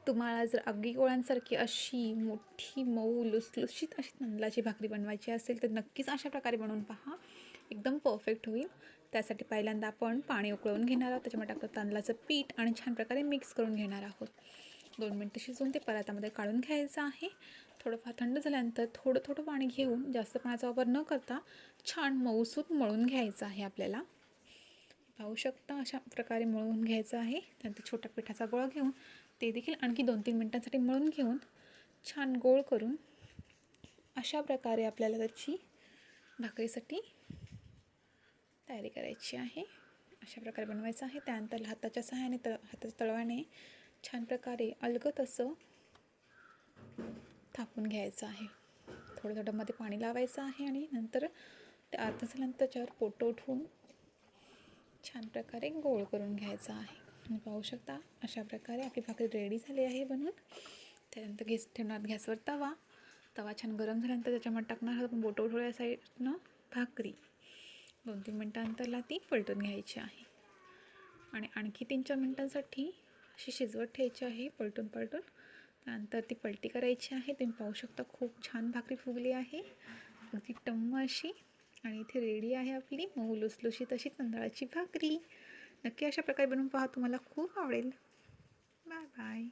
तुम्हाला जर आगीगोळ्यांसारखी अशी मोठी मऊ लुसलुशीत अशी तांदळाची भाकरी बनवायची असेल तर नक्कीच अशा प्रकारे बनवून पहा. एकदम परफेक्ट होईल. त्यासाठी पहिल्यांदा आपण पाणी उकळवून घेणार आहोत. त्याच्यामध्ये टाकलं तांदळाचं पीठ आणि छान प्रकारे मिक्स करून घेणार आहोत. 2 मिनटं शिजवून ते परातामध्ये काढून घ्यायचं आहे. थोडंफार थंड झाल्यानंतर थोडं थोडं पाणी घेऊन जास्त पाण्याचा वापर न करता छान मऊसूत मळून घ्यायचं आहे आपल्याला. पाहू शकता अशा प्रकारे मळून घ्यायचं आहे. त्यानंतर छोट्या पिठाचा गोळा घेऊन ते देखील आणखी 2-3 मिनटांसाठी मळून घेऊन छान गोळ करून अशा प्रकारे आपल्याला त्याची भाकरीसाठी तयारी करायची आहे. अशा प्रकारे बनवायचं आहे. त्यानंतर हाताच्या सहाय्याने हाताच्या तळव्याने छान प्रकारे अलगद असं थापून घ्यायचं आहे. थोडं थोडं मध्ये पाणी लावायचं आहे आणि नंतर ते अर्ध झाल्यानंतर त्याच्यावर पोटं उठवून छान प्रकारे गोळ करून घ्यायचा आहे. तुम्ही पाहू शकता अशा प्रकारे आपली भाकरी रेडी झाली आहे बनवून. त्यानंतर ठेवणार गॅसवर तवा छान गरम झाल्यानंतर त्याच्यामध्ये टाकणार आहोत बोटं उठवल्या साईडनं भाकरी. 2-3 मिनटानंतरला ती पलटून घ्यायची आहे आणि आणखी 3-4 मिनटांसाठी अशी शिजवत ठेवायची आहे पलटून. त्यानंतर ती पलटी करायची आहे. तुम्ही पाहू शकता खूप छान भाकरी फुगली आहे, अगदी टम्म अशी. आणि इथे रेडी आहे आपली मऊ लुसलुशीत अशी तांदळाची भाकरी. नक्की अशा प्रकारे बनवून पहा, तुम्हाला खूप आवडेल. Bye bye.